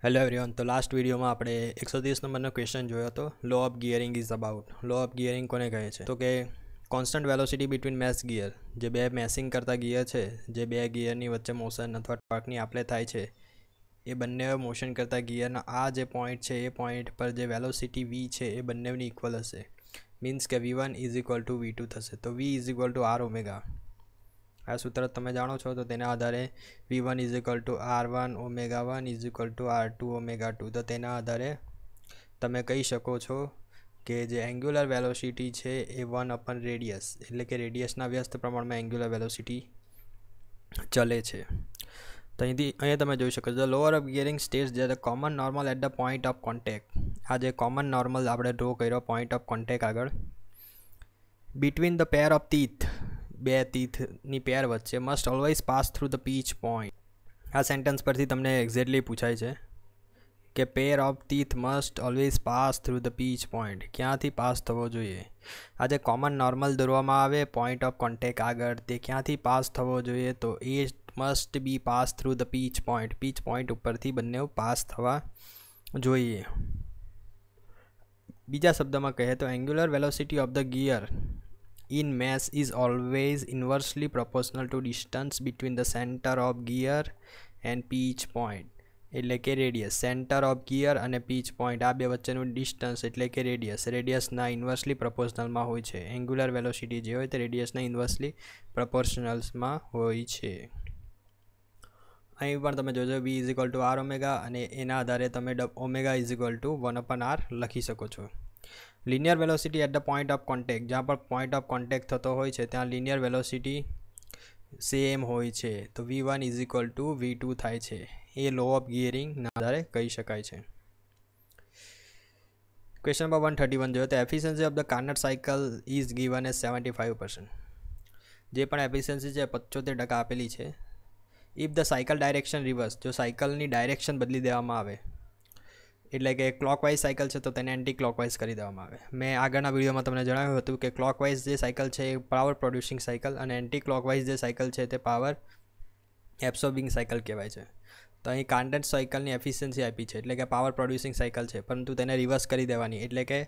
Hello everyone. તો last વિડીયોમાં આપણે 130 નંબરનો ક્વેશ્ચન જોયો હતો। Law of gearing is about. Law of gearing કોને કહે છે? તો કે constant velocity between mesh gear, જે બે મેશિંગ કરતા ગિયર છે, જે બે ગિયરની વચ્ચે મોશન અથવા ટોર્કની આપલે થાય છે, એ બંને મોશન કરતા ગિયરના આ જે પોઈન્ટ છે એ પોઈન્ટ પર જે વેલોસિટી v છે એ બંનેની ઇક્વલ હશે। મીન્સ કે v1 is equal two v2 થશે। તો v is equal two r omega, આ સૂત્ર તમે જાણો છો। તો તેના આધારે v1 is equal two r1 omega 1 is equal two r2 omega 2। તો તેના આધારે તમે કહી શકો છો કે જે એંગ્યુલર વેલોસિટી છે એ 1 રેડિયસ, એટલે કે રેડિયસના વ્યસ્ત પ્રમાણમાં એંગ્યુલર વેલોસિટી ચલે છે। તો અહીંયા તમે જોઈ શકો છો લોઅર ઓફ ગિયરિંગ સ્ટેટ્સ જે the common normal at the point of contact. આ જે કોમન નોર્મલ આપણે ડ્રો કર્યો પોઈન્ટ ઓફ કોન્ટેક્ટ આગળ, between the pair of teeth, બે ટીથની પેર વચ્ચે, must always pass through the pitch point. આ સેન્ટેન્સ પરથી તમને એક્ઝેક્ટલી પૂછાય છે કે pair of teeth must always pass through the pitch point, ક્યાંથી પાસ થવો જોઈએ? આ જે કોમન નોર્મલ દોરવામાં આવે પોઈન્ટ ઓફ કોન્ટેક્ટ આગળ, તે ક્યાંથી પાસ થવો જોઈએ? તો એ must be pass through the pitch point, pitch point ઉપરથી બંને પાસ થવા જોઈએ। બીજા શબ્દમાં કહે તો angular velocity of the gear in mesh is always inversely proportional to distance between the center of gear and pitch point, એટલે કે રેડિયસ। સેન્ટર ઓફ ગિયર અને પીચ પોઈન્ટ આ બે વચ્ચેનું ડિસ્ટન્સ એટલે કે રેડિયસના ઇન્વર્સલી પ્રપોર્શનલમાં હોય છે। એંગ્યુલર વેલોસિટી જે હોય તે રેડિયસના ઇન્વર્સલી પ્રપોર્શનલ્સમાં હોય છે। અહીં પણ તમે જોજો v is equal two r omega, અને એના આધારે તમે omega is equal two 1/r લખી શકો છો। Linear velocity at the point of contact, જ્યાં પણ પોઈન્ટ ઓફ કોન્ટેક્ટ થતો હોય છે ત્યાં લિનિયર વેલોસિટી સેમ હોય છે। તો v1 is equal two v2 થાય છે। એ લો ઓફ ગિયરિંગના આધારે કહી શકાય છે। ક્વેશ્ચન નંબર 131 જોઈએ તો efficiency of the Carnot cycle is given as 75%। જે પણ એફિશિયન્સી છે 75% આપેલી છે। If the cycle direction reverse, જો સાયકલની ડાયરેક્શન બદલી દેવામાં આવે, એટલે કે ક્લોકવાઇઝ સાયકલ છે તો તેને એન્ટી ક્લોકવાઇઝ કરી દેવામાં આવે। મેં આગળના વિડીયોમાં તમને જણાવ્યું હતું કે ક્લોકવાઇઝ જે સાયકલ છે એ પાવર પ્રોડ્યુસિંગ સાયકલ, અને એન્ટી ક્લોકવાઇઝ જે સાયકલ છે તે પાવર એબ્સોર્બિંગ સાયકલ કહેવાય છે। તો અહીં કાર્નટ સાયકલની એફિશિયન્સી આપી છે, એટલે કે પાવર પ્રોડ્યુસિંગ સાયકલ છે, પરંતુ તેને રિવર્સ કરી દેવાની, એટલે કે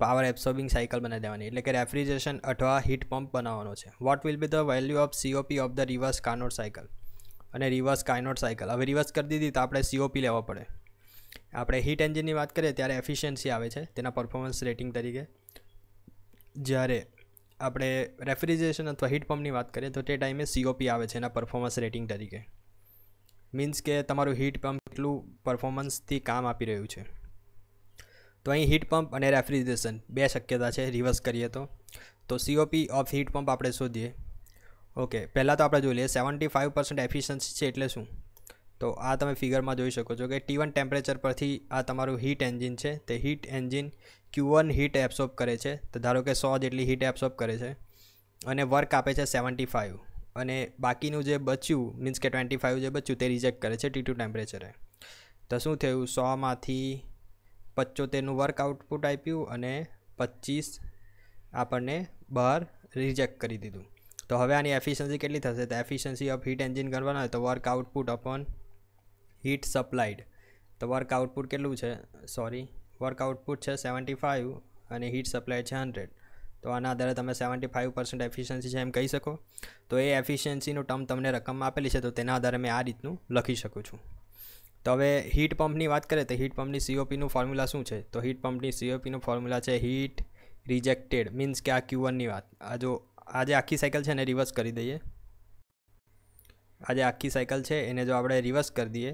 પાવર એબ્સોર્બિંગ સાયકલ બનાવી દેવાની, એટલે કે રેફ્રિજરેશન અથવા હીટ પંપ બનાવવાનો છે। What will be the value of COP of the reverse Carnot cycle? અને રિવર્સ કાર્નોટ સાયકલ હવે રિવર્સ કરી દીધી તો આપણે COP લેવો પડે। આપણે હીટ એન્જિનની વાત કરીએ ત્યારે એફિશિયન્સી આવે છે તેના પરફોર્મન્સ રેટિંગ તરીકે, જ્યારે આપણે રેફ્રિજરેશન અથવા હીટ પંપની વાત કરીએ તો તે ટાઈમે COP આવે છે એના પરફોર્મન્સ રેટિંગ તરીકે। મીન્સ કે તમારું હીટ પંપ કેટલું પરફોર્મન્સથી કામ આપી રહ્યું છે। તો અહીં હીટ પંપ અને રેફ્રિજરેશન બે શક્યતા છે રિવર્સ કરીએ તો COP ઓફ હીટ પંપ આપણે શોધીએ। ઓકે, પહેલાં તો આપણે જોઈ લઈએ 75% એફિશિયન્સી છે એટલે શું? તો આ તમે ફિગરમાં જોઈ શકો છો કે T1 ટેમ્પરેચર પરથી આ તમારું હીટ એન્જિન છે, તે heat engine Q1 heat absorb કરે છે। તો ધારો કે 100 જેટલી હીટ એબ્સોર્બ કરે છે અને વર્ક આપે છે 75, અને બાકીનું જે બચ્યું મીન્સ કે 25 જે બચ્યું તે રિજેક્ટ કરે છે T2 ટેમ્પરેચરે। તો શું થયું, 100માંથી 75નું વર્ક આઉટપુટ આપ્યું અને 25 આપણને બહાર રિજેક્ટ કરી દીધું। તો હવે આની એફિશિયન્સી કેટલી થશે? તો એફિશિયન્સી ઓફ હીટ એન્જિન કરવાના હોય તો વર્ક આઉટપુટ અપોન હીટ સપ્લાઈડ, તો વર્ક આઉટપુટ કેટલું છે? વર્ક આઉટપુટ છે 75 અને હીટ સપ્લાઈડ છે 100। તો આના આધારે તમે 75% એફિશિયન્સી છે એમ કહી શકો। તો એ એફિશિયન્સીનું ટર્મ તમને રકમમાં આપેલી છે, તો તેના આધારે મેં આ રીતનું લખી શકું છું। તો હવે હીટ પંપની વાત કરીએ તો હીટ પંપની COPનું ફોર્મ્યુલા શું છે? તો હીટ પંપની COPનું ફોર્મ્યુલા છે હીટ રિજેક્ટેડ, મીન્સ કે આ Q1ની વાત, આ જે આખી સાયકલ છે એને રિવર્સ કરી દઈએ। આ જે આખી સાયકલ છે એને જો આપણે રિવર્સ કરી દઈએ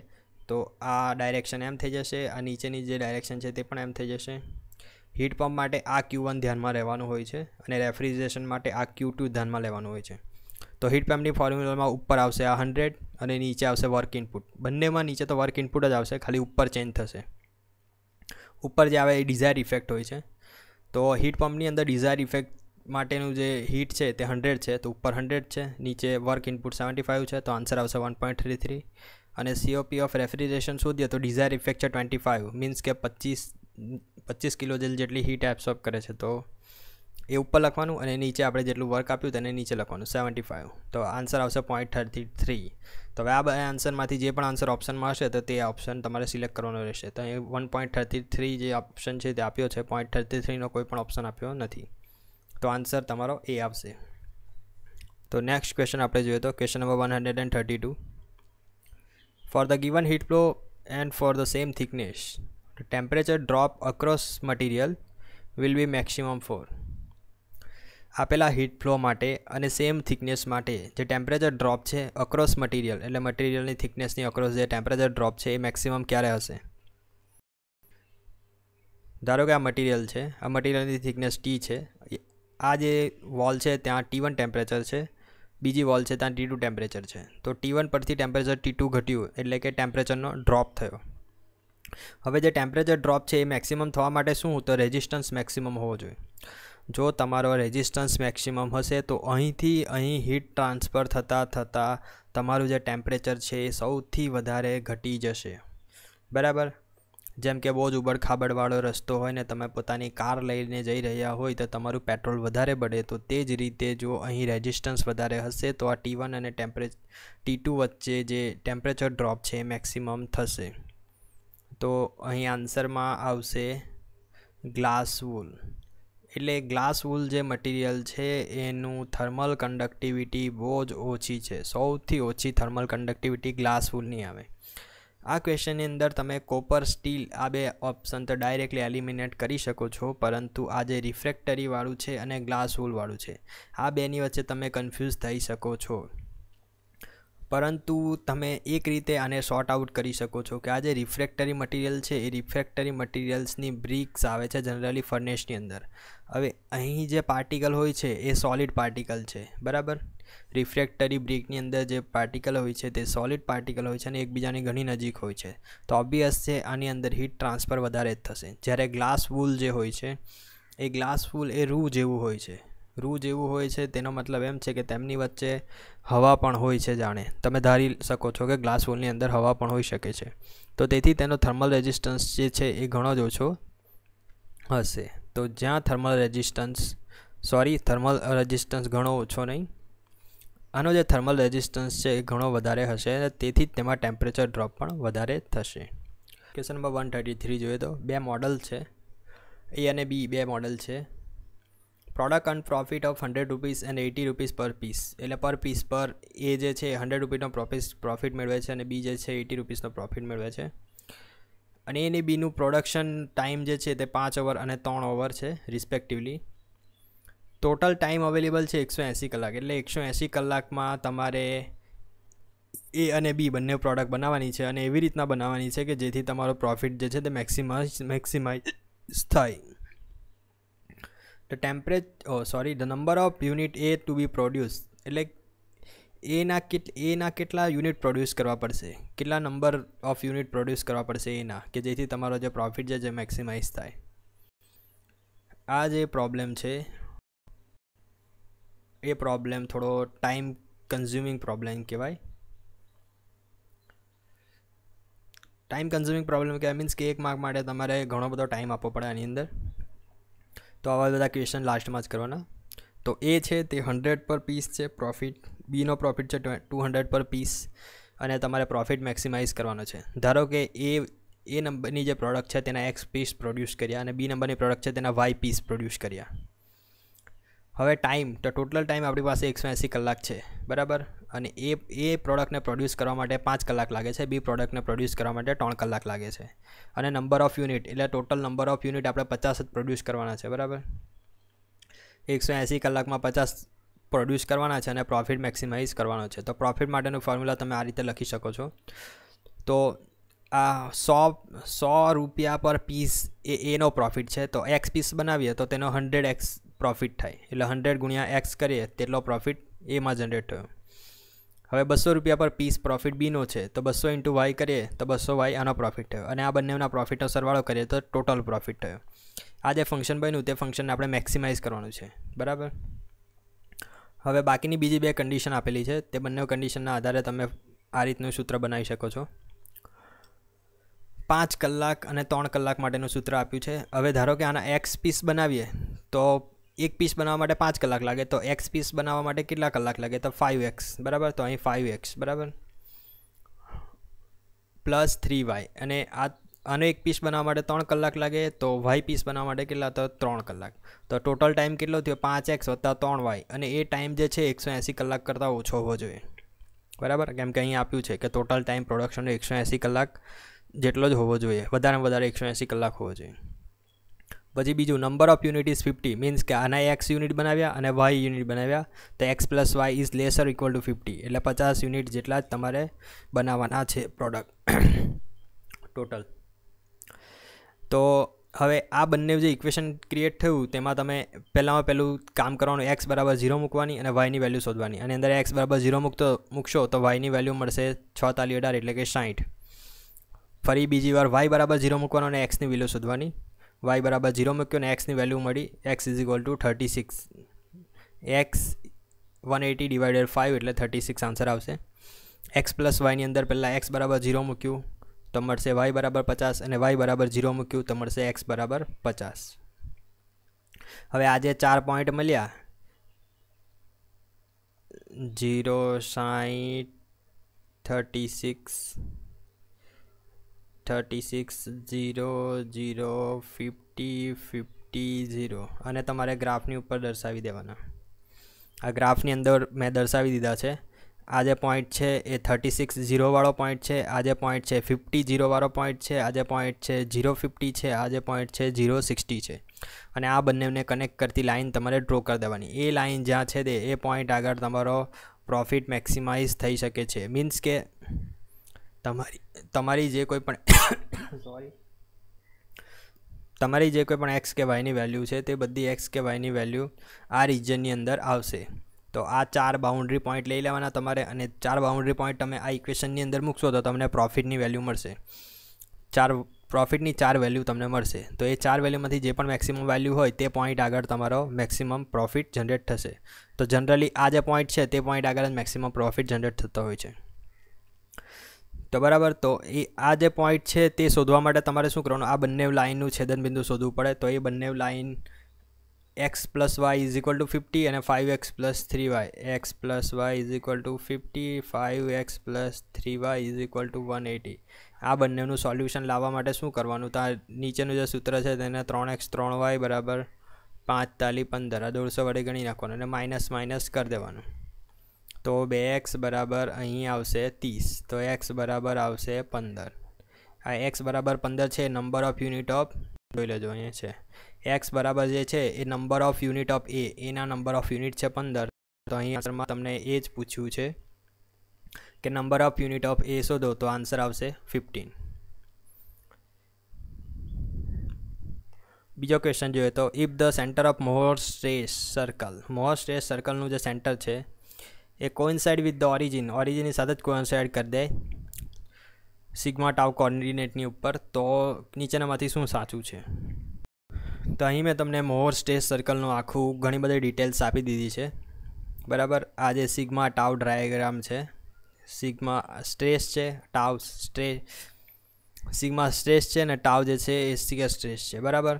તો આ ડાયરેક્શન એમ થઈ જશે, આ નીચેની જે ડાયરેક્શન છે તે પણ એમ થઈ જશે। હીટ પંપ માટે આ Q1 ધ્યાનમાં લેવાનું હોય છે અને રેફ્રિજરેશન માટે આ Q2 ધ્યાનમાં લેવાનું હોય છે। તો હીટ પંપની ફોર્મ્યુલામાં ઉપર આવશે આ 100 અને નીચે આવશે વર્ક ઇનપુટ। બંનેમાં નીચે તો વર્ક ઇનપુટ જ આવશે, ખાલી ઉપર ચેન્જ થશે। ઉપર જે આવે એ ડિઝાયર ઇફેક્ટ હોય છે। તો હીટ પંપની અંદર ડિઝાયર ઇફેક્ટ માટેનું જે હીટ છે તે 100 છે, તો ઉપર 100 છે, નીચે વર્ક ઇનપુટ 75 છે, તો આન્સર આવશે 1.33। અને COP ઓફ રેફ્રિજરેશન શોધીએ તો ડિઝાયર ઇફેક્ટ છે 25, મીન્સ કે 25 કિલોજેલ જેટલી હીટ એબ્સોર્બ કરે છે, તો એ ઉપર લખવાનું અને નીચે આપણે જેટલું વર્ક આપ્યું તેને નીચે લખવાનું 75. તો આન્સર આવશે 0.33. તો હવે આ બે આન્સરમાંથી જે પણ આન્સર ઓપ્શનમાં હશે તો તે ઓપ્શન તમારે સિલેક્ટ કરવાનો રહેશે. તો અહીં 1.33 જે ઓપ્શન છે તે આપ્યો છે, 0.33નો કોઈ પણ ઓપ્શન આપ્યો નથી. તો આન્સર તમારો એ આવશે. તો નેક્સ્ટ ક્વેશ્ચન આપણે જોઈએ તો question number 132. For the given heat flow and for the same thickness the temperature drop across material will be maximum for. આપેલા હીટ ફ્લો માટે અને સેમ થિકનેસ માટે જે ટેમ્પરેચર ડ્રોપ છે અક્રોસ મટીરિયલ, એટલે મટીરિયલની થિકનેસની અક્રોસ જે ટેમ્પરેચર ડ્રોપ છે એ maximum ક્યારે હશે? ધારો કે આ મટીરિયલ છે, આ મટીરિયલની થિકનેસ T છે, આ જે વોલ છે ત્યાં T1 ટેમ્પરેચર છે, બીજી વોલ છે ત્યાં T2 ટેમ્પરેચર છે. તો T1 પરથી ટેમ્પરેચર T2 ઘટ્યું એટલે કે ટેમ્પરેચરનો ડ્રોપ થયો. હવે જે ટેમ્પરેચર ડ્રોપ છે એ મેક્સિમમ થવા માટે શું? તો રેઝિસ્ટન્સ મેક્સિમમ હોવો જોઈએ. જો તમારો રેઝિસ્ટન્સ મેક્સિમમ હશે તો અહીંથી અહીં હીટ ટ્રાન્સફર થતાં તમારું જે ટેમ્પરેચર છે એ સૌથી વધારે ઘટી જશે. બરાબર? જેમ કે બહુ જ ઉબડખાબડવાળો રસ્તો હોય ને તમે પોતાની કાર લઈને જઈ રહ્યા હોય તો તમારું પેટ્રોલ વધારે બળે, તો તે જ રીતે જો અહીં રેઝિસ્ટન્સ વધારે હશે તો આ T1 અને T2 વચ્ચે જે ટેમ્પરેચર ડ્રોપ છે એ મેક્સિમમ થશે. તો અહીં આન્સરમાં આવશે ગ્લાસ વૂલ. એટલે ગ્લાસ વૂલ જે મટીરિયલ છે એનું થર્મલ કન્ડક્ટિવિટી બહુ જ ઓછી છે. સૌથી ઓછી થર્મલ કન્ડક્ટિવિટી ગ્લાસ વૂલની આવે. આ ક્વેશ્ચનની અંદર તમે કોપર, સ્ટીલ આ બે ઓપ્શન તો ડાયરેક્ટલી એલિમિનેટ કરી શકો છો, પરંતુ આ જે રિફ્રેક્ટરીવાળું છે અને ગ્લાસ વૂલવાળું છે આ બેની વચ્ચે તમે કન્ફ્યુઝ થઈ શકો છો. પરંતુ તમે એક રીતે આને સોર્ટ આઉટ કરી શકો છો કે આ જે રિફ્રેક્ટરી મટીરિયલ છે એ રિફ્રેક્ટરી મટીરિયલ્સની બ્રિક્સ આવે છે જનરલી ફર્નેસની અંદર. હવે અહીં જે પાર્ટિકલ હોય છે એ સોલિડ પાર્ટિકલ છે. બરાબર? રિફ્રેક્ટરી બ્રિકની અંદર જે પાર્ટિકલ હોય છે તે સોલિડ પાર્ટિકલ હોય છે અને એકબીજાની ઘણી નજીક હોય છે. તો ઓબ્વિયસ છે આની અંદર હીટ ટ્રાન્સફર વધારે જ થશે. જ્યારે ગ્લાસ વૂલ જે હોય છે એ ગ્લાસ વૂલ એ રૂ જેવું હોય છે. રૂ જેવું હોય છે તેનો મતલબ એમ છે કે તેમની વચ્ચે હવા પણ હોય છે. જાણે તમે ધારી શકો છો કે ગ્લાસ વૂલની અંદર હવા પણ હોઈ શકે છે. તો તેથી તેનો થર્મલ રેઝિસ્ટન્સ જે છે એ ઘણો જ ઓછો હશે. તો જ્યાં થર્મલ રેઝિસ્ટન્સ ઘણો ઓછો નહીં, આનો જે થર્મલ રેઝિસ્ટન્સ છે એ ઘણો વધારે હશે અને તેથી જ તેમાં ટેમ્પરેચર ડ્રોપ પણ વધારે થશે. ક્વેશ્ચન નંબર 133 જોઈએ તો બે મોડલ છે, A અને B બે મોડલ છે. Product earn profit of 100 rupees and 80 rupees per piece. એટલે પર પીસ પર એ જે છે 100 રૂપીનો પ્રોફિટ મેળવે છે અને બી જે છે 80 રૂપીસનો પ્રોફિટ મેળવે છે. અને એની બીનું પ્રોડક્શન ટાઈમ જે છે તે 5 અવર અને 3 અવર છે રિસ્પેક્ટિવલી. ટોટલ ટાઈમ અવેલેબલ છે 180 કલાક. એટલે 180 કલાકમાં તમારે એ અને બી બંને પ્રોડક્ટ બનાવવાની છે અને એવી રીતના બનાવવાની છે કે જેથી તમારો પ્રોફિટ જે છે તે મેક્સિમાઇઝ થાય. the number of unit A to be produced. એટલે એના કેટલા યુનિટ પ્રોડ્યુસ કરવા પડશે, કેટલા નંબર ઓફ યુનિટ પ્રોડ્યુસ કરવા પડશે એના, કે જેથી તમારો જે પ્રોફિટ છે જે મેક્સિમાઇઝ થાય. આ જે પ્રોબ્લેમ છે એ પ્રોબ્લેમ થોડો ટાઈમ કન્ઝ્યુમિંગ પ્રોબ્લેમ કહેવાય. ટાઈમ કન્ઝ્યુમિંગ પ્રોબ્લેમ કહેવાય મીન્સ કે એક માર્ક માટે તમારે ઘણો બધો ટાઈમ આપવો પડે આની અંદર. તો આવા બધા ક્વેશ્ચન લાસ્ટમાં જ કરવાના. તો એ છે તે 100 પર પીસ છે પ્રોફિટ, બીનો પ્રોફિટ છે 200 પર પીસ અને તમારે પ્રોફિટ મેક્સિમાઇઝ કરવાનો છે. ધારો કે એ નંબરની જે પ્રોડક્ટ છે તેના X પીસ પ્રોડ્યુસ કર્યા અને બી નંબરની પ્રોડક્ટ છે તેના Y પીસ પ્રોડ્યુસ કર્યા. હવે ટાઈમ તો ટોટલ ટાઈમ આપણી પાસે 180 કલાક છે. બરાબર? અને એ પ્રોડક્ટને પ્રોડ્યુસ કરવા માટે 5 કલાક લાગે છે, બી પ્રોડક્ટને પ્રોડ્યુસ કરવા માટે 3 કલાક લાગે છે. અને નંબર ઓફ યુનિટ એટલે ટોટલ નંબર ઓફ યુનિટ આપણે 50 જ પ્રોડ્યુસ કરવાના છે. બરાબર? 180 કલાકમાં 50 પ્રોડ્યુસ કરવાના છે અને પ્રોફિટ મેક્સિમાઇઝ કરવાનો છે. તો પ્રોફિટ માટેનું ફોર્મ્યુલા તમે આ રીતે લખી શકો છો. તો આ 100 રૂપિયા પર પીસ એનો પ્રોફિટ છે. તો X પીસ બનાવીએ તો તેનો 100x પ્રોફિટ થાય. એટલે 100 ગુણ્યા X કરીએ તેટલો પ્રોફિટ એમાં જનરેટ થયો. હવે 200 રૂપિયા પર પીસ પ્રોફિટ બીનો છે તો 200 ઇન્ટુ Y કરીએ તો 200y આનો પ્રોફિટ થયો. અને આ બંનેના પ્રોફિટનો સરવાળો કરીએ તો ટોટલ પ્રોફિટ થયો. આ જે ફંક્શન બન્યું તે ફંક્શનને આપણે મેક્સિમાઇઝ કરવાનું છે. બરાબર? હવે બાકીની બીજી બે કન્ડિશન આપેલી છે, તે બંને કન્ડિશનના આધારે તમે આ રીતનું સૂત્ર બનાવી શકો છો. 5 કલાક અને 3 કલાક માટેનું સૂત્ર આપ્યું છે. હવે ધારો કે આના X પીસ બનાવીએ તો એક પીસ બનાવવા માટે 5 કલાક લાગે તો x પીસ બનાવવા માટે કેટલા કલાક લાગે તો 5x બરાબર. તો અહીં 5x બરાબર પ્લસ 3y અને આનો એક પીસ બનાવવા માટે 3 કલાક લાગે તો y પીસ બનાવવા માટે કેટલા તો 3 કલાક. તો ટોટલ ટાઈમ કેટલો થયો 5x + 3y અને એ ટાઈમ જે છે 180 કલાક કરતાં ઓછો હોવો જોઈએ બરાબર. કેમ કે અહીં આપ્યું છે કે ટોટલ ટાઈમ પ્રોડક્શનનો 180 કલાક જેટલો જ હોવો જોઈએ, વધારેમાં વધારે 180 કલાક હોવો જોઈએ. પછી બીજું number of unit is 50 means કે આના x યુનિટ બનાવ્યા અને y યુનિટ બનાવ્યા તો x + y is laser equal to 50 એટલે 50 યુનિટ જેટલા જ તમારે બનાવવાના છે પ્રોડક્ટ ટોટલ. તો હવે આ બંને જે ઇક્વેશન ક્રિએટ થયું તેમાં તમે પહેલું કામ કરવાનું x = 0 મૂકવાની અને yની વેલ્યુ શોધવાની અને અંદર x = 0 મૂકશો તો yની વેલ્યુ મળશે 6 × 18 એટલે કે 60. ફરી બીજી વાર y = 0 મૂકવાનો અને xની વેલ્યુ શોધવાની. y = 0 મૂક્યો અને xની વેલ્યુ મળી x = 36. x 180 / 5 એટલે 36 આન્સર આવશે. x + yની અંદર પહેલાં x = 0 મૂક્યું તો મળશે y = 50 અને y = 0 મૂક્યું તો મળશે x = 50. હવે આ જે 4 પોઈન્ટ મળ્યા 0 60 36 36 0 0 50 50 0 અને તમારે ગ્રાફની ઉપર દર્શાવી દેવાના. આ ગ્રાફની અંદર મેં દર્શાવી દીધા છે. આ જે પોઈન્ટ છે એ 36 0 વાળો પોઈન્ટ છે, આ જે પોઈન્ટ છે 50 0 વાળો પોઈન્ટ છે, આ જે પોઈન્ટ છે 0 50 છે, આ જે પોઈન્ટ છે 0 60 છે અને આ બંનેને કનેક્ટ કરતી લાઈન તમારે ડ્રો કરી દેવાની. એ લાઈન જ્યાં છે તે એ પોઈન્ટ આગળ તમારો પ્રોફિટ મેક્સિમાઇઝ થઈ શકે છે. મીન્સ કે તમારી જે કોઈ પણ x કે y ની વેલ્યુ છે તે બધી x કે y ની વેલ્યુ આ રિજનની અંદર આવશે. તો આ 4 બાઉન્ડ્રી પોઈન્ટ લઈ લેવાના તમારે અને 4 બાઉન્ડ્રી પોઈન્ટ તમે આ ઇક્વેશનની અંદર મૂકશો તો તમને પ્રોફિટની વેલ્યુ મળશે. પ્રોફિટની 4 વેલ્યુ તમને મળશે. તો એ 4 વેલ્યુમાંથી જે પણ મેક્સિમમ વેલ્યુ હોય તે પોઈન્ટ આગળ તમારો મેક્સિમમ પ્રોફિટ જનરેટ થશે. તો જનરલી આ જે પોઈન્ટ છે તે પોઈન્ટ આગળ જ મેક્સિમમ પ્રોફિટ જનરેટ થતો હોય છે. તો બરાબર. તો એ આ જે પોઈન્ટ છે તે શોધવા માટે તમારે શું કરવાનું, આ બંને લાઇનનું છેદનબિંદુ શોધવું પડે. તો એ બંને લાઇન x + y = 50 અને 5x + 3y. x + y = 50, 5x + 3y = 180. આ બંનેનું સોલ્યુશન લાવવા માટે શું કરવાનું, તો નીચેનું જે સૂત્ર છે તેને 3x 3y = 5 × 15 આ 150 વડે ગણી નાખવાનું અને માઇનસ માઇનસ કરી દેવાનું. તો 2x = અહીં આવશે 30 તો x = આવશે 15. આ x = 15 છે નંબર ઓફ યુનિટ ઓફ, જોઈ લેજો અહીંયા છે x બરાબર જે છે એ નંબર ઓફ યુનિટ ઓફ એના નંબર ઓફ યુનિટ છે 15. તો અહીં આન્સરમાં તમને એ જ પૂછ્યું છે કે number of unit of a શોધો તો આન્સર આવશે 15. બીજો ક્વેશ્ચન જોઈએ તો if the centre of Mohr stress સર્કલનું જે સેન્ટર છે એ કોઇન્સાઇડ વિથ ધ ઓરિજિનની સાથે જ કોઇન્સાઇડ કરી દે સિગ્મા ટાઉ કોર્ડિનેટની ઉપર, તો નીચેનામાંથી શું સાચું છે. તો અહીં મેં તમને મોહર સ્ટ્રેસ સર્કલનું આખું ઘણી બધી ડિટેલ્સ આપી દીધી છે બરાબર. આ જે સિગ્મા ટાઉ ડાયાગ્રામ છે, સિગ્મા સ્ટ્રેસ છે, ટાઉ સિગ્મા સ્ટ્રેસ છે અને ટાઉ જે છે એ શિયર સ્ટ્રેસ છે બરાબર.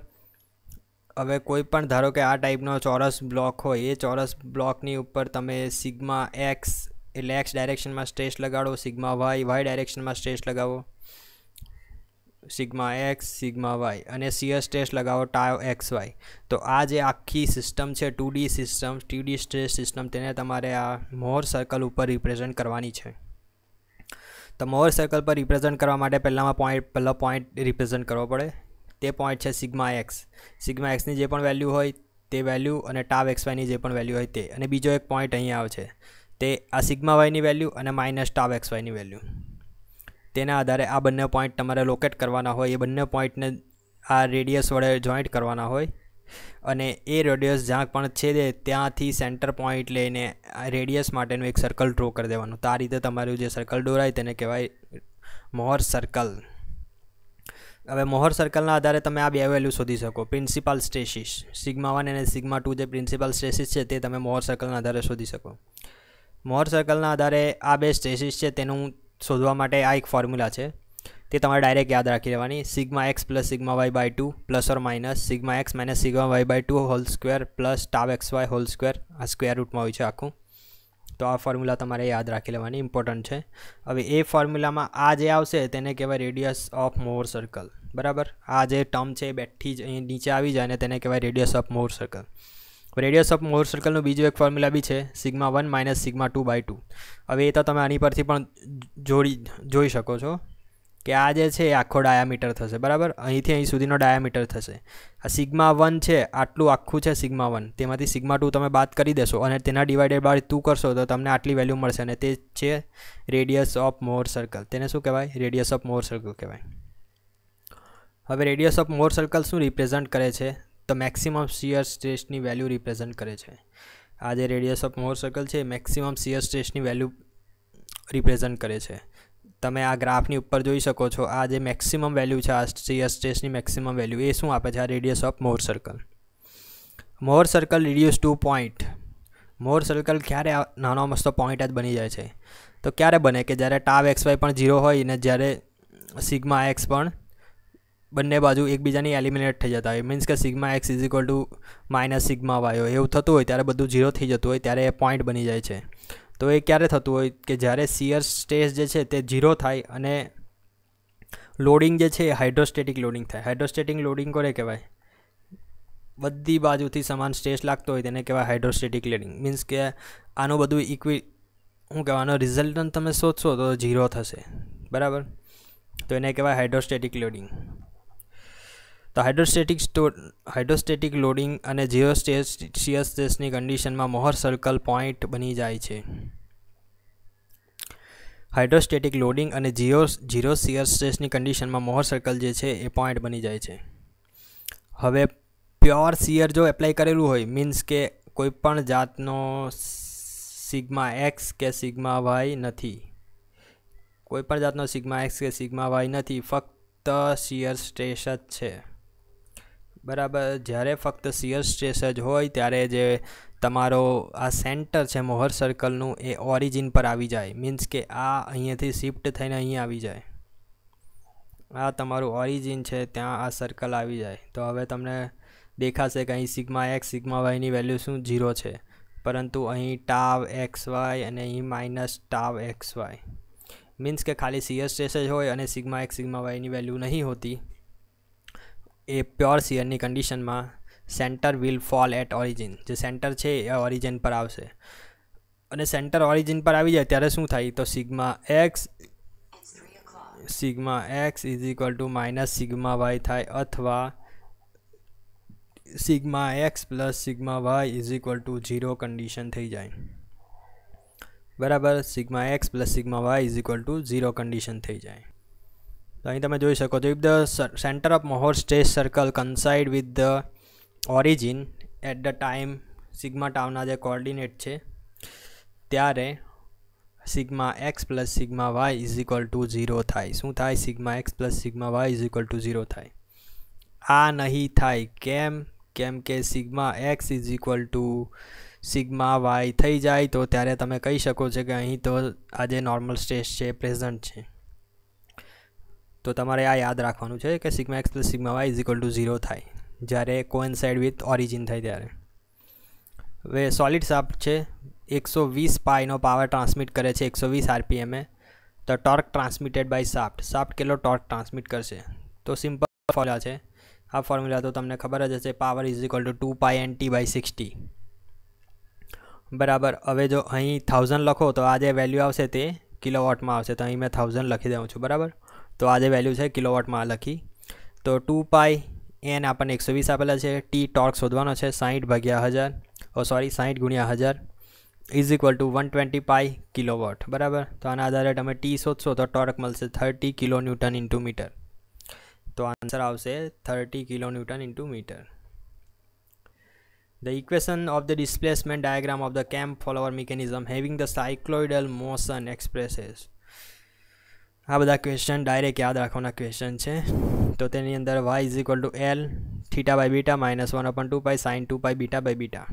હવે કોઈ પણ ધારો કે આ ટાઈપનો ચોરસ બ્લોક હોય, એ ચોરસ બ્લોકની ઉપર તમે સિગ્મા એક્સ એટલે એક્સ ડાયરેક્શનમાં સ્ટ્રેસ લગાડો, સિગ્મા વાય ડાયરેક્શનમાં સ્ટ્રેસ લગાવો, સિગ્મા એક્સ સિગ્મા વાય અને શિયર સ્ટ્રેસ લગાવો ટાઉ એક્સ વાય. તો આ જે આખી સિસ્ટમ છે 2D system, 2D stress system, તેને તમારે આ મોહર સર્કલ ઉપર રિપ્રેઝેન્ટ કરવાની છે. તો મોહર સર્કલ પર રિપ્રેઝેન્ટ કરવા માટે પહેલો પોઈન્ટ રિપ્રેઝેન્ટ કરવો પડે. તે પોઈન્ટ છે સિગ્મા એક્સ. સિગ્મા એક્સની જે પણ વેલ્યુ હોય તે વેલ્યુ અને ટાઉ એક્સ વાયની જે પણ વેલ્યુ હોય તે, અને બીજો એક પોઈન્ટ અહીંયા આવે છે તે આ સિગ્મા વાયની વેલ્યુ અને માઇનસ ટાઉ એક્સ વાયની વેલ્યુ. તેના આધારે આ બંને પોઈન્ટ તમારે લોકેટ કરવાના હોય. એ બંને પોઈન્ટને આ રેડિયસ વડે જોઈન્ટ કરવાના હોય અને એ રેડિયસ જ્યાં પણ છે ત્યાંથી સેન્ટર પોઈન્ટ લઈને આ રેડિયસ માટેનું એક સર્કલ ડ્રો કરી દેવાનું. તો આ રીતે તમારું જે સર્કલ દોરાય તેને કહેવાય મોહર સર્કલ. હવે મોહર સર્કલના આધારે તમે આ બે વેલ્યુ શોધી શકો. પ્રિન્સિપલ સ્ટ્રેસીસ સિગ્મા 1 અને સિગ્મા 2 જે પ્રિન્સિપલ સ્ટ્રેસીસ છે તે તમે મોહર સર્કલના આધારે શોધી શકો. મોહર સર્કલના આધારે આ બે સ્ટ્રેસીસ છે તેનું શોધવા માટે આ એક ફોર્મ્યુલા છે તે તમારે ડાયરેક્ટ યાદ રાખી લેવાની. Sigma x plus sigma y by 2 plus or minus sigma x minus sigma y by 2 whole square plus tau x y whole square. આ સ્ક્વેર રૂટમાં હોય છે આખું. તો આ ફોર્મ્યુલા તમારે યાદ રાખી લેવાની, ઇમ્પોર્ટન્ટ છે. હવે એ ફોર્મ્યુલામાં આ જે આવશે તેને કહેવાય રેડિયસ ઓફ મોર સર્કલ. બરાબર, આ જે ટર્મ છે એ બેઠી જ અહીં નીચે આવી જાય અને તેને કહેવાય radius of Mohr circle. Radius of Mohr સર્કલનું બીજું એક ફોર્મ્યુલા બી છે, સિગ્મા 1 માઇનસ સિગ્મા 2 બાય 2. હવે એ તો તમે આની પરથી પણ જોઈ શકો છો કે આ જે છે એ આખો ડાયામીટર થશે. બરાબર, અહીંથી અહીં સુધીનો ડાયામીટર થશે. આ સિગ્મા 1 છે, આટલું આખું છે સિગ્મા 1, તેમાંથી સિગ્મા 2 તમે બાદ કરી દેશો અને તેના ડિવાઇડેડ બાય 2 કરશો તો તમને આટલી વેલ્યુ મળશે અને તે છે રેડિયસ ઓફ મોર સર્કલ. તેને શું કહેવાય? રેડિયસ ઓફ મોર સર્કલ કહેવાય. હવે રેડિયસ ઓફ મોર સર્કલ શું રિપ્રેઝન્ટ કરે છે? તો મેક્સિમમ શિયર સ્ટ્રેસની વેલ્યુ રિપ્રેઝન્ટ કરે છે. આ જે રેડિયસ ઓફ મોર સર્કલ છે મેક્સિમમ શિયર સ્ટ્રેસની વેલ્યુ રિપ્રેઝન્ટ કરે છે. તમે આ ગ્રાફની ઉપર જોઈ શકો છો, આ જે મેક્સિમમ વેલ્યુ છે, આ શિયર સ્ટ્રેસની મેક્સિમમ વેલ્યુ, એ શું આપે છે? આ radius of Mohr circle. Mohr circle reduce to point. Mohr circle ક્યારે નાનો મસ્તો પોઈન્ટ જ બની જાય છે? તો ક્યારે બને? કે જ્યારે ટાવ એક્સ વાય પણ 0 હોય ને જ્યારે સિગ્મા એક્સ પણ બંને બાજુ એકબીજાની એલિમિનેટ થઈ જતા હોય. મીન્સ કે sigma x is equal to minus sigma y હોય, એવું થતું હોય ત્યારે બધું 0 થઈ જતું હોય ત્યારે એ પોઈન્ટ બની જાય છે. તો એ ક્યારે થતું હોય? કે જ્યારે શિયર સ્ટ્રેસ જે છે તે 0 થાય અને લોડિંગ જે છે એ હાઇડ્રોસ્ટેટિક લોડિંગ થાય. હાઇડ્રોસ્ટેટિક લોડિંગ કોને કહેવાય? બધી બાજુથી સમાન સ્ટ્રેસ લાગતો હોય તેને કહેવાય હાઇડ્રોસ્ટેટિક લોડિંગ. મીન્સ કે આનું બધું શું કહેવાય, આનો રિઝલ્ટન્ટ તમે શોધશો તો 0 થશે. બરાબર, તો એને કહેવાય હાઇડ્રોસ્ટેટિક લોડિંગ. તો હાઇડ્રોસ્ટેટિક લોડિંગ અને ઝીરો શિયર સ્ટ્રેસની કન્ડિશનમાં મોહર સર્કલ પોઈન્ટ બની જાય છે. હાઇડ્રોસ્ટેટિક લોડિંગ અને ઝીરો શિયર સ્ટ્રેસની કન્ડિશનમાં મોહર સર્કલ જે છે એ પોઈન્ટ બની જાય છે. હવે પ્યોર શિયર જો એપ્લાય કરેલું હોય, મીન્સ કે કોઈ પણ જાતનો સિગ્મા એક્સ કે સિગ્મા વાય નથી, કોઈ પણ જાતનો સિગ્મા એક્સ કે સિગ્મા વાય નથી, ફક્ત શિયર સ્ટ્રેસ જ છે. બરાબર, જ્યારે ફક્ત શિયર સ્ટ્રેસ જ હોય ત્યારે જે તમારો આ સેન્ટર છે મોહર સર્કલનું એ ઓરિજિન પર આવી જાય. મીન્સ કે આ અહીંયાથી શિફ્ટ થઈને અહીં આવી જાય. આ તમારું ઓરિજિન છે, ત્યાં આ સર્કલ આવી જાય. તો હવે તમને દેખાશે કે અહીં સિગ્મા એક્સ સિગ્મા વાયની વેલ્યુ શું 0 છે, પરંતુ અહીં ટાવ એક્સ વાય અને અહીં minus tau x y. Means કે ખાલી શિયર સ્ટ્રેસ જ હોય અને સિગ્મા એક્સ સિગ્મા વાયની વેલ્યુ નહીં હોતી. એ પ્યોર શિયરની કન્ડિશનમાં centre will fall at origin. જે સેન્ટર છે એ ઓરિજિન પર આવશે અને સેન્ટર ઓરિજિન પર આવી જાય ત્યારે શું થાય? તો sigma x is equal to minus sigma y થાય, અથવા sigma x plus sigma y is equal to 0 condition થઈ જાય. બરાબર, sigma x plus sigma y is equal to 0 condition થઈ જાય. તો અહીં તમે જોઈ શકો છો, if the centre of Mohr stress circle coincide with the origin at the time sigma ટાવના જે કોઓર્ડિનેટ છે ત્યારે sigma x plus sigma y is equal to 0 થાય. શું થાય? Sigma x plus sigma y is equal to 0 થાય. આ નહીં થાય. કેમ કે sigma x is equal to sigma y થઈ જાય તો ત્યારે તમે કહી શકો છો કે અહીં તો આ જે નોર્મલ સ્ટ્રેસ છે પ્રેઝન્ટ છે. તો તમારે આ યાદ રાખવાનું છે કે sigma x plus sigma y is equal to 0 થાય જ્યારે કોઇન્સાઇડ વિથ ઓરિજિન થાય ત્યારે. હવે સોલિડ શાફ્ટ છે, 120 પાઈનો પાવર ટ્રાન્સમિટ કરે છે 120 RPM. તો ટોર્ક ટ્રાન્સમિટેડ બાય શાફ્ટ કેટલો ટોર્ક ટ્રાન્સમિટ કરશે? તો સિમ્પલ ફોર્મ્યુલા છે. આ ફોર્મ્યુલા તો તમને ખબર જ હશે, power is equal to 2 pi NT by 60. બરાબર, હવે જો અહીં 1000 લખો તો આ જે વેલ્યુ આવશે તે કિલોવોટમાં આવશે. તો અહીં મેં 1000 લખી દઉં છું. બરાબર, તો આ જે વેલ્યુ છે કિલોવોટમાં લખી. તો 2 pi n આપણને 120 આપેલા છે. ટી ટોર્ક શોધવાનો છે 60 ભાગ્યા 1000, 60 ગુણ્યા 1000 is equal two 120 pi kilowatt. બરાબર, તો આના આધારે તમે ટી શોધશો તો ટોર્ક મળશે 30 કિલો ન્યૂટન ઇન્ટુ મીટર. તો આન્સર આવશે 30 kilo newton into metre. The equation of the displacement diagram of the camp follower mechanism having the cycloidal motion expresses. આ બધા ક્વેશ્ચન ડાયરેક્ટ યાદ રાખવાના ક્વેશ્ચન છે. તો તેની અંદર y is equal to L theta by beta minus 1/2 pi sine 2 pi beta by beta.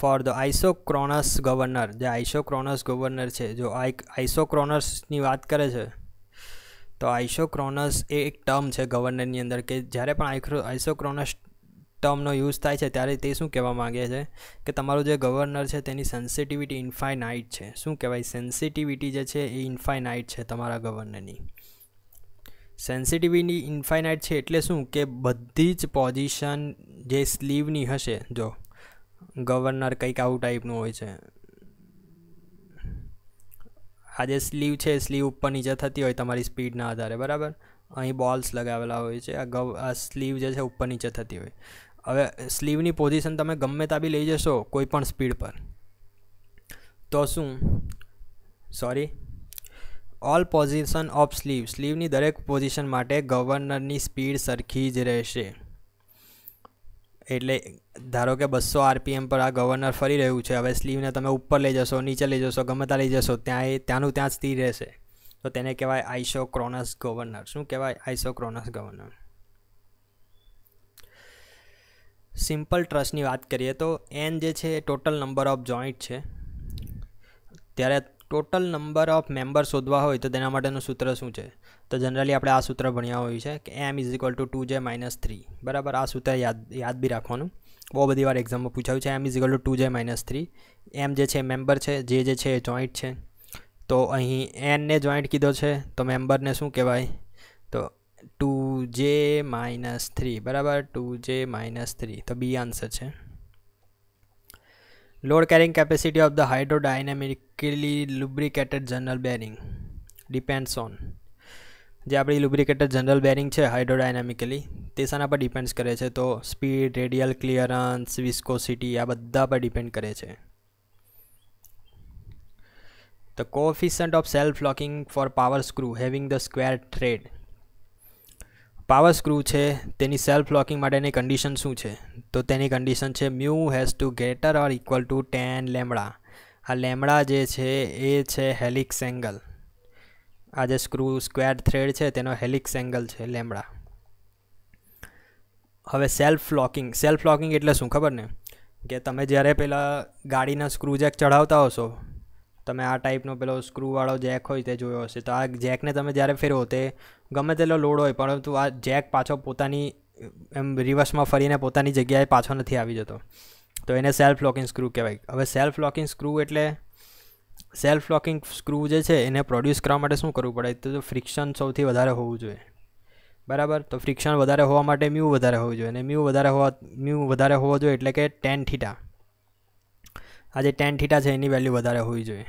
For the isochronous governor, જે isochronous governor છે, જો આઇસોક્રોનસની વાત કરે છે તો આઇસોક્રોનસ એ એક ટર્મ છે ગવર્નરની અંદર કે જ્યારે પણ આઇસોક્રોનસ ટર્મનો યુઝ થાય છે ત્યારે તે શું કહેવા માગે છે કે તમારું જે ગવર્નર છે તેની સેન્સિટિવિટી ઇન્ફાઇનાઇટ છે. શું કહેવાય? સેન્સિટિવિટી જે છે એ ઇન્ફાઇનાઇટ છે તમારા ગવર્નરની. સેન્સિટિવિટી ઇન્ફાઇનાઇટ છે એટલે શું કે બધી જ પોઝિશન જે સ્લીવની હશે, જો ગવર્નર કંઈક આવું ટાઈપનું હોય છે, આ જે સ્લીવ છે સ્લીવ ઉપર નીચે થતી હોય તમારી સ્પીડના આધારે, બરાબર. અહીં બોલ્સ લગાવેલા હોય છે, આ સ્લીવ જે છે ઉપર નીચે થતી હોય. હવે સ્લીવની પોઝિશન તમે ગમે ત્યાં બી લઈ જશો કોઈ પણ સ્પીડ પર તો શું ઓલ પોઝિશન ઓફ સ્લીવની દરેક પોઝિશન માટે ગવર્નરની સ્પીડ સરખી જ રહેશે. એટલે ધારો કે 200 RPM પર આ ગવર્નર ફરી રહ્યું છે, હવે સ્લીવને તમે ઉપર લઈ જશો, નીચે લઈ જશો, ગમે ત્યાં લઈ જશો, ત્યાંનું ત્યાં જ સ્થિર રહેશે. તો તેને કહેવાય આઇસોક્રોનસ ગવર્નર. શું કહેવાય? Isochronous governor. સિમ્પલ ટ્રસ્ટની વાત કરીએ તો એન જે છે એ ટોટલ નંબર ઓફ જોઈન્ટ છે. ત્યારે ટોટલ નંબર ઓફ મેમ્બર શોધવા હોય તો તેના માટેનું સૂત્ર શું છે? તો જનરલી આપણે આ સૂત્ર ભણ્યા હોય છે કે m = 2j - 3, બરાબર. આ સૂત્ર યાદ બી રાખવાનું, બહુ બધી વાર એક્ઝામમાં પૂછાયું છે. m = 2j - 3. m જે છે મેમ્બર છે, જે છે એ જોઈન્ટ છે. તો અહીં n ને જોઈન્ટ કીધો છે તો મેમ્બરને શું કહેવાય? તો 2j - 3, બરાબર. 2j - 3, તો બી આન્સર છે. Load carrying capacity of the hydrodynamically lubricated journal bearing depends on, જે આપણી લુબ્રિકેટેડ જનરલ બેરિંગ છે હાઇડ્રોડાયનેમિકલી, તે શાના પર ડિપેન્ડ્સ કરે છે? તો સ્પીડ, રેડિયલ ક્લિયરન્સ, વિસ્કોસિટી, આ બધા પર ડિપેન્ડ કરે છે. The coefficient of self locking for power screw having the square thread. Power screw છે તેની સેલ્ફ લોકિંગ માટેની કન્ડિશન શું છે? તો તેની કન્ડિશન છે mu has to greater or equal to 10 lambda. આ લેમ્બડા જે છે એ છે હેલિક્સ એંગલ. આ જે સ્ક્વેર થ્રેડ છે તેનો હેલિક્સ એંગલ છે લેમ્બડા. હવે સેલ્ફ લોકિંગ એટલે શું ખબર ને? કે તમે જ્યારે પહેલાં ગાડીના સ્ક્રૂ જેક ચઢાવતા હશો, તમે આ ટાઈપનો પેલો સ્ક્રૂવાળો જેક હોય તે જોયો હશે. તો આ જેકને તમે જ્યારે ફેરવો તે ગમે તેટલો લોડ હોય પરંતુ આ જેક પાછો પોતાની એમ રિવર્સમાં ફરીને પોતાની જગ્યાએ પાછો નથી આવી જતો, તો એને સેલ્ફ લોકિંગ સ્ક્રૂ કહેવાય. હવે સેલ્ફ લોકિંગ સ્ક્રૂ જે છે એને પ્રોડ્યુસ કરવા માટે શું કરવું પડે? તો ફ્રિક્શન સૌથી વધારે હોવું જોઈએ, બરાબર. તો ફ્રિક્શન વધારે હોવા માટે મ્યુ વધારે હોવું જોઈએ, અને મ્યુ વધારે હોવો જોઈએ એટલે કે tan θ. આ જે tan θ છે એની વેલ્યુ વધારે હોવી જોઈએ,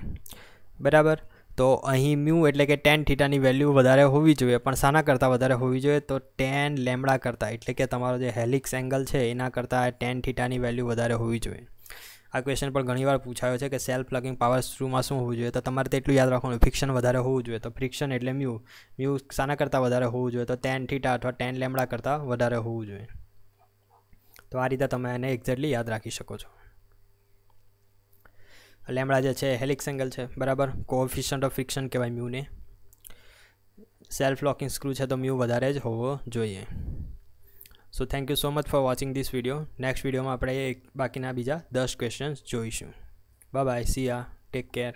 બરાબર. તો અહીં મ્યુ એટલે કે tan θ ની વેલ્યુ વધારે હોવી જોઈએ, પણ શાના કરતાં વધારે હોવી જોઈએ? તો tan લેમ્બડા કરતાં, એટલે કે તમારો જે હેલિક્સ એંગલ છે એના કરતાં tan θ ની વેલ્યુ વધારે હોવી જોઈએ. આ ક્વેશ્ચન પણ ઘણીવાર પૂછાયો છે કે સેલ્ફ લોકિંગ પાવર સ્ક્રૂમાં શું હોવું જોઈએ? તો તમારે તેટલું યાદ રાખવાનું, ફ્રિક્શન વધારે હોવું જોઈએ. તો ફ્રિક્શન એટલે મ્યુ શાના કરતાં વધારે હોવું જોઈએ? તો tan θ અથવા tan લેમ્બડા કરતાં વધારે હોવું જોઈએ. તો આ રીતે તમે એને એક્ઝેક્ટલી યાદ રાખી શકો છો. લેમ્બડા જે છે હેલિક્સ એંગલ છે, બરાબર. કોએફિશિયન્ટ ઓફ ફ્રિક્શન કહેવાય મ્યુને. સેલ્ફ લોકિંગ સ્ક્રૂ છે તો મ્યુ વધારે જ હોવો જોઈએ. So thank you so much for watching this video. Next વિડીયોમાં આપણે બાકીના બીજા 10 ક્વેશ્ચન્સ જોઈશું. બાય બાય, સી યા, ટેક કેર.